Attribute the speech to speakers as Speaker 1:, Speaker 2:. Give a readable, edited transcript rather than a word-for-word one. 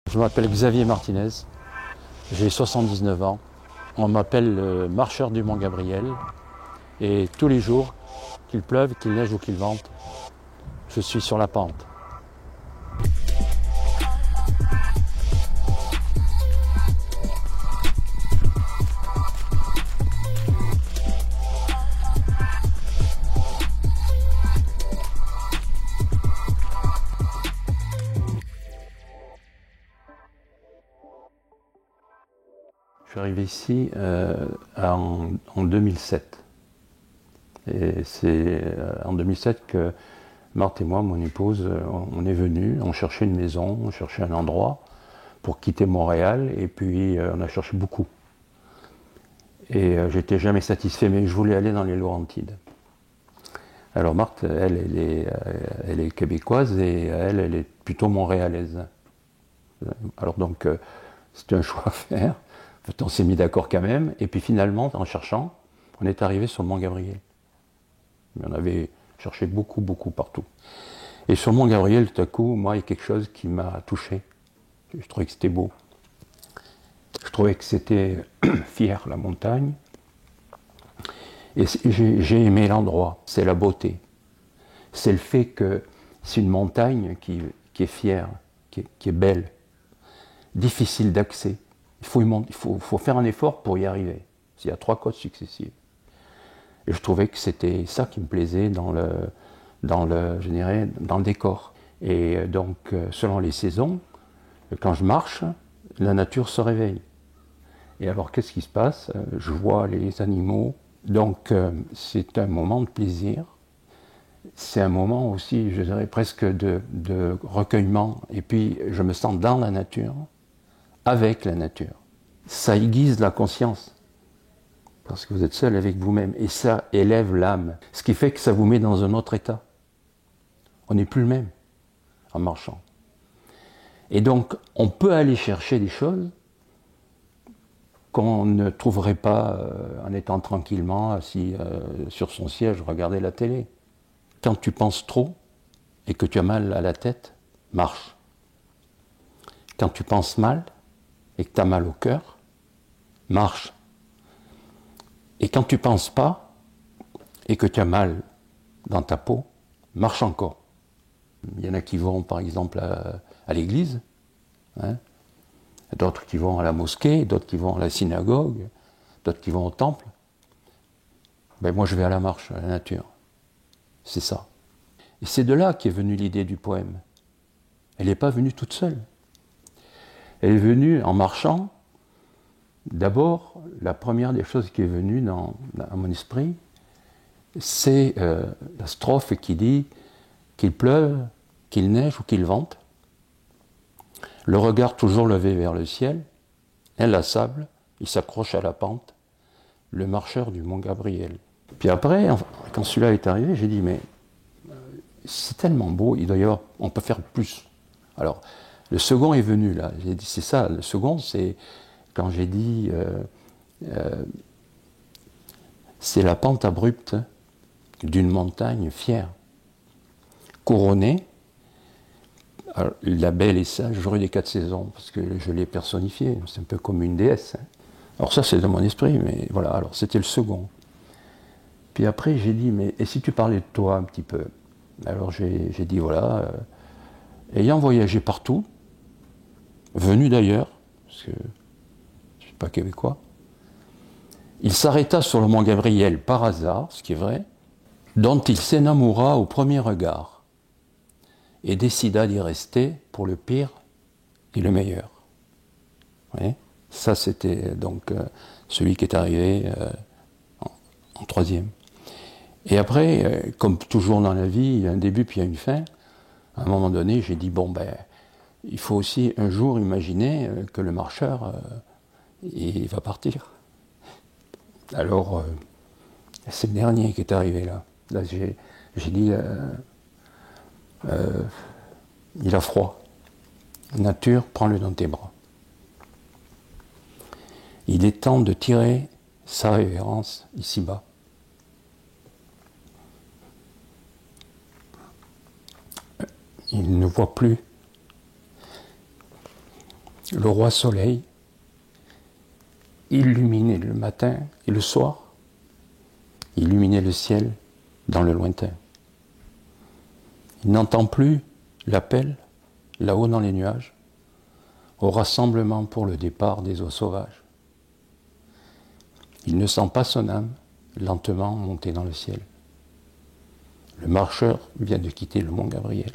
Speaker 1: Je m'appelle Xavier Martinez, j'ai 79 ans. On m'appelle le marcheur du Mont Gabriel. Et tous les jours, qu'il pleuve, qu'il neige ou qu'il vente, je suis sur la pente. Je suis arrivé ici en 2007. Et c'est en 2007 que Marthe et moi, mon épouse, on est venus, on cherchait une maison, on cherchait un endroit pour quitter Montréal, et puis on a cherché beaucoup. Et j'étais jamais satisfait, mais je voulais aller dans les Laurentides. Alors Marthe, elle est québécoise et elle est plutôt montréalaise. Alors donc, c'était un choix à faire. En fait, on s'est mis d'accord quand même. Et puis finalement, en cherchant, on est arrivé sur le Mont Gabriel. Mais on avait cherché beaucoup, beaucoup partout. Et sur le Mont Gabriel, tout à coup, moi, il y a quelque chose qui m'a touché. Je trouvais que c'était beau. Je trouvais que c'était fier, la montagne. Et j'ai aimé l'endroit. C'est la beauté. C'est le fait que c'est une montagne qui est fière, qui est belle, difficile d'accès. Il faut faire un effort pour y arriver. Il y a 3 côtes successives. Et je trouvais que c'était ça qui me plaisait je dirais, dans le décor. Et donc, selon les saisons, quand je marche, la nature se réveille. Et alors, qu'est-ce qui se passe? Je vois les animaux. Donc, c'est un moment de plaisir. C'est un moment aussi, je dirais, presque de recueillement. Et puis, je me sens dans la nature, avec la nature. Ça aiguise la conscience, parce que vous êtes seul avec vous-même, et ça élève l'âme, ce qui fait que ça vous met dans un autre état. On n'est plus le même en marchant. Et donc, on peut aller chercher des choses qu'on ne trouverait pas en étant tranquillement assis sur son siège, regarder la télé. Quand tu penses trop et que tu as mal à la tête, marche. Quand tu penses mal et que tu as mal au cœur, marche. Et quand tu ne penses pas et que tu as mal dans ta peau, marche encore. Il y en a qui vont par exemple à l'église, hein, d'autres qui vont à la mosquée, d'autres qui vont à la synagogue, d'autres qui vont au temple. Ben moi je vais à la marche, à la nature. C'est ça. Et c'est de là qu'est venue l'idée du poème. Elle n'est pas venue toute seule. Elle est venue en marchant. D'abord, la première des choses qui est venue dans mon esprit, c'est la strophe qui dit qu'il pleuve, qu'il neige ou qu'il vente. Le regard toujours levé vers le ciel, inlassable, il s'accroche à la pente, le marcheur du Mont Gabriel. Puis après, quand celui-là est arrivé, j'ai dit, mais c'est tellement beau, il doit y avoir, on peut faire plus. Alors, le second est venu là, j'ai dit, c'est ça, le second, c'est quand j'ai dit, c'est la pente abrupte d'une montagne fière, couronnée. Alors, la belle et sage, j'aurais des 4 saisons, parce que je l'ai personnifiée, c'est un peu comme une déesse. Hein. Alors ça, c'est dans mon esprit, mais voilà, alors c'était le second. Puis après, j'ai dit, mais et si tu parlais de toi un petit peu? Alors j'ai dit, voilà, ayant voyagé partout, venu d'ailleurs, parce que je ne suis pas québécois, il s'arrêta sur le Mont Gabriel par hasard, ce qui est vrai, dont il s'énamoura au premier regard, et décida d'y rester pour le pire et le meilleur. Oui, ça c'était donc celui qui est arrivé en troisième. Et après, comme toujours dans la vie, il y a un début puis il y a une fin. À un moment donné, j'ai dit, bon ben, il faut aussi un jour imaginer que le marcheur, il va partir. Alors, c'est le dernier qui est arrivé là. Là, j'ai dit, il a froid. Nature, prends-le dans tes bras. Il est temps de tirer sa révérence ici-bas. Il ne voit plus. le roi soleil, illuminait le matin et le soir, illuminait le ciel dans le lointain. Il n'entend plus l'appel, là-haut dans les nuages, au rassemblement pour le départ des oies sauvages. Il ne sent pas son âme lentement monter dans le ciel. Le marcheur vient de quitter le mont Gabriel.